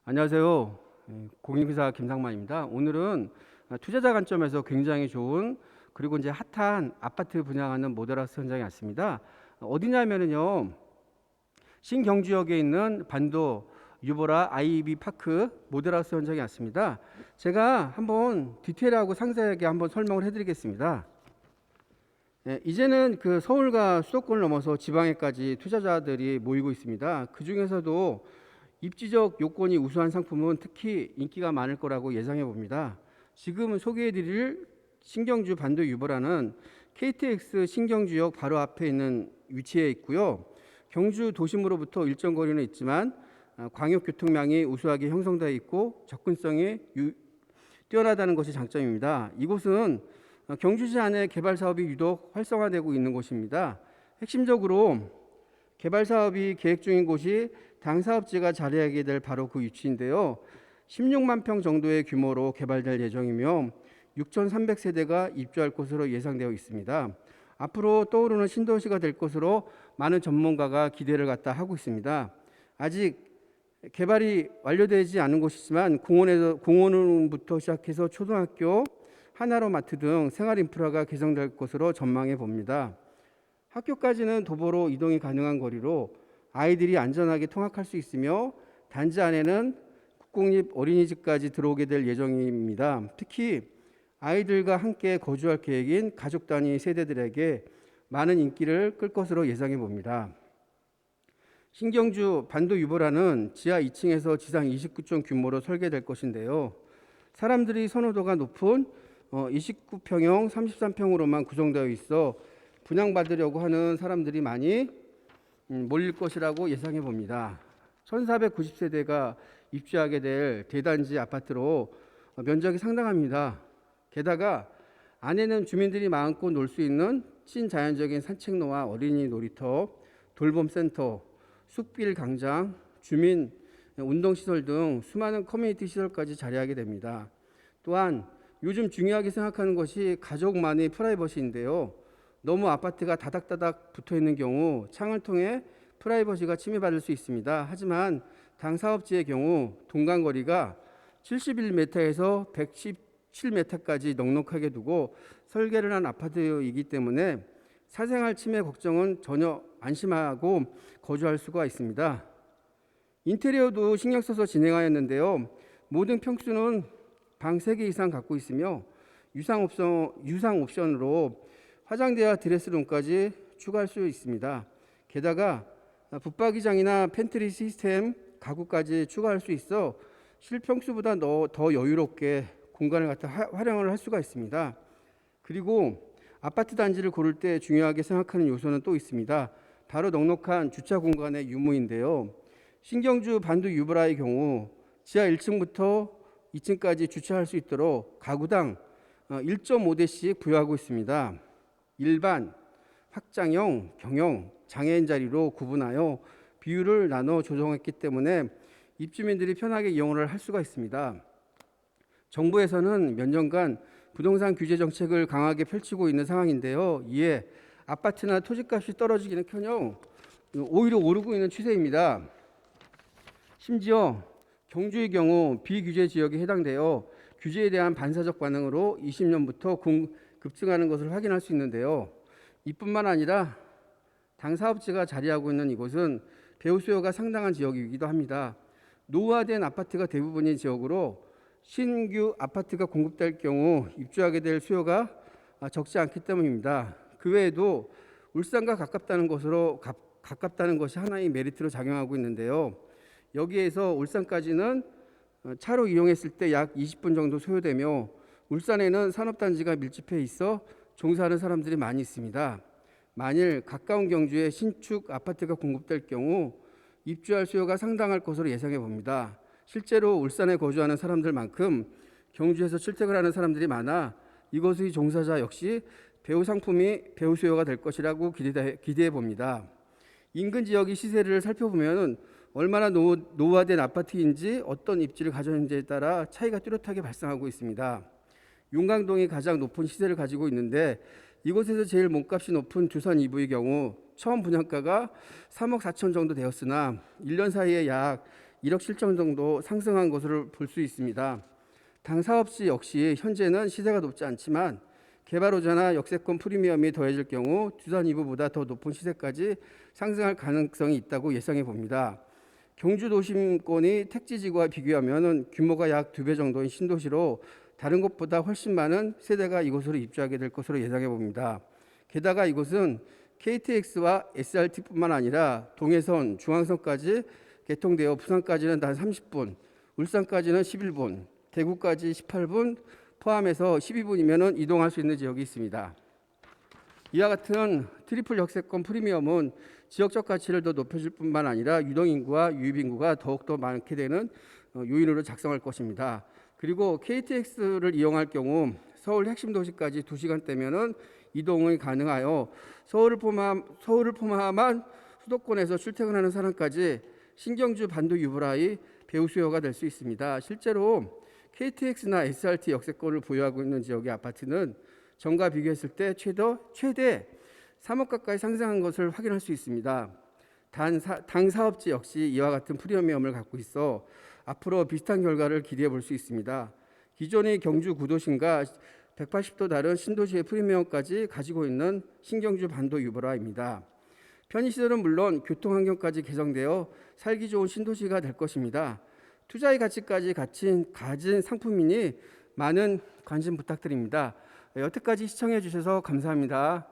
안녕하세요. 공인회사 김상만입니다. 오늘은 투자자 관점에서 굉장히 좋은 그리고 이제 핫한 아파트 분양하는 모델하우스 현장에 왔습니다. 어디냐면은요, 신경주역에 있는 반도 유보라 아이비 파크 모델하우스 현장에 왔습니다. 제가 한번 디테일하고 상세하게 한번 설명을 해드리겠습니다. 이제는 그 서울과 수도권을 넘어서 지방에까지 투자자들이 모이고 있습니다. 그 중에서도 입지적 요건이 우수한 상품은 특히 인기가 많을 거라고 예상해 봅니다. 지금 소개해 드릴 신경주 반도 유보라는 KTX 신경주역 바로 앞에 있는 위치에 있고요. 경주 도심으로부터 일정 거리는 있지만 광역교통망이 우수하게 형성되어 있고 접근성이 뛰어나다는 것이 장점입니다. 이곳은 경주시 안에 개발 사업이 유독 활성화되고 있는 곳입니다. 핵심적으로 개발 사업이 계획 중인 곳이 당 사업지가 자리하게 될 바로 그 위치인데요. 16만 평 정도의 규모로 개발될 예정이며 6,300세대가 입주할 것으로 예상되어 있습니다. 앞으로 떠오르는 신도시가 될 것으로 많은 전문가가 기대를 갖다 하고 있습니다. 아직 개발이 완료되지 않은 곳이지만 공원부터 시작해서 초등학교, 하나로마트 등 생활 인프라가 개선될 것으로 전망해 봅니다. 학교까지는 도보로 이동이 가능한 거리로 아이들이 안전하게 통학할 수 있으며 단지 안에는 국공립 어린이집까지 들어오게 될 예정입니다. 특히 아이들과 함께 거주할 계획인 가족 단위 세대들에게 많은 인기를 끌 것으로 예상해 봅니다. 신경주 반도 유보라는 지하 2층에서 지상 29층 규모로 설계될 것인데요. 사람들이 선호도가 높은 29평형 33평으로만 구성되어 있어 분양받으려고 하는 사람들이 많이 몰릴 것이라고 예상해 봅니다. 1490세대가 입주하게 될 대단지 아파트로 면적이 상당합니다. 게다가 안에는 주민들이 마음껏 놀 수 있는 친자연적인 산책로와 어린이 놀이터, 돌봄센터, 숲길 광장, 주민 운동시설 등 수많은 커뮤니티 시설까지 자리하게 됩니다. 또한 요즘 중요하게 생각하는 것이 가족만의 프라이버시인데요. 너무 아파트가 다닥다닥 붙어 있는 경우 창을 통해 프라이버시가 침해받을 수 있습니다. 하지만 당 사업지의 경우 동간거리가 71m에서 117m까지 넉넉하게 두고 설계를 한 아파트이기 때문에 사생활 침해 걱정은 전혀 안심하고 거주할 수가 있습니다. 인테리어도 신경 써서 진행하였는데요. 모든 평수는 방 3개 이상 갖고 있으며 유상 옵션으로 화장대와 드레스룸까지 추가할 수 있습니다. 게다가 붙박이장이나 팬트리 시스템 가구까지 추가할 수 있어 실평수보다 더 여유롭게 공간을 갖다 활용을 할 수가 있습니다. 그리고 아파트 단지를 고를 때 중요하게 생각하는 요소는 또 있습니다. 바로 넉넉한 주차 공간의 유무인데요. 신경주 반도 유보라의 경우 지하 1층부터 2층까지 주차할 수 있도록 가구당 1.5대씩 부여하고 있습니다. 일반, 확장형, 경영, 장애인 자리로 구분하여 비율을 나눠 조정했기 때문에 입주민들이 편하게 이용을 할 수가 있습니다. 정부에서는 몇 년간 부동산 규제 정책을 강하게 펼치고 있는 상황인데요. 이에 아파트나 토지값이 떨어지기는커녕 오히려 오르고 있는 추세입니다. 심지어 경주의 경우 비규제 지역에 해당되어 규제에 대한 반사적 반응으로 20년부터 급증하는 것을 확인할 수 있는데요. 이뿐만 아니라 당 사업지가 자리하고 있는 이곳은 배우 수요가 상당한 지역이기도 합니다. 노후화된 아파트가 대부분인 지역으로 신규 아파트가 공급될 경우 입주하게 될 수요가 적지 않기 때문입니다. 그 외에도 울산과 가깝다는 것이 하나의 메리트로 작용하고 있는데요. 여기에서 울산까지는 차로 이용했을 때 약 20분 정도 소요되며 울산에는 산업단지가 밀집해 있어 종사하는 사람들이 많이 있습니다. 만일 가까운 경주에 신축 아파트가 공급될 경우 입주할 수요가 상당할 것으로 예상해 봅니다. 실제로 울산에 거주하는 사람들만큼 경주에서 출퇴근하는 사람들이 많아 이곳의 종사자 역시 배우 수요가 될 것이라고 기대해 봅니다. 인근 지역의 시세를 살펴보면 얼마나 노후화된 아파트인지 어떤 입지를 가졌는지에 따라 차이가 뚜렷하게 발생하고 있습니다. 용강동이 가장 높은 시세를 가지고 있는데 이곳에서 제일 몸값이 높은 두산 2부의 경우 처음 분양가가 3억 4천 정도 되었으나 1년 사이에 약 1억 7천 정도 상승한 것으로 볼 수 있습니다. 당 사업시 역시 현재는 시세가 높지 않지만 개발호재나 역세권 프리미엄이 더해질 경우 두산 2부보다 더 높은 시세까지 상승할 가능성이 있다고 예상해 봅니다. 경주 도심권이 택지지구와 비교하면 규모가 약 2배 정도인 신도시로 다른 곳보다 훨씬 많은 세대가 이곳으로 입주하게 될 것으로 예상해 봅니다. 게다가 이곳은 KTX와 SRT뿐만 아니라 동해선, 중앙선까지 개통되어 부산까지는 단 30분, 울산까지는 11분, 대구까지 18분, 포함해서 12분이면 이동할 수 있는 지역이 있습니다. 이와 같은 트리플 역세권 프리미엄은 지역적 가치를 더 높여줄 뿐만 아니라 유동인구와 유입인구가 더욱더 많게 되는 요인으로 작성할 것입니다. 그리고 KTX를 이용할 경우 서울 핵심 도시까지 2시간대면은 이동이 가능하여 서울을 포함한 수도권에서 출퇴근하는 사람까지 신경주 반도 유브라의 배후 수요가 될 수 있습니다. 실제로 KTX나 SRT 역세권을 보유하고 있는 지역의 아파트는 전과 비교했을 때 최대 3억 가까이 상승한 것을 확인할 수 있습니다. 당 사업지 역시 이와 같은 프리미엄을 갖고 있어 앞으로 비슷한 결과를 기대해 볼 수 있습니다. 기존의 경주 구도심과 180도 다른 신도시의 프리미엄까지 가지고 있는 신경주 반도 유보라입니다. 편의시설은 물론 교통환경까지 개선되어 살기 좋은 신도시가 될 것입니다. 투자의 가치까지 가진 상품이니 많은 관심 부탁드립니다. 여태까지 시청해 주셔서 감사합니다.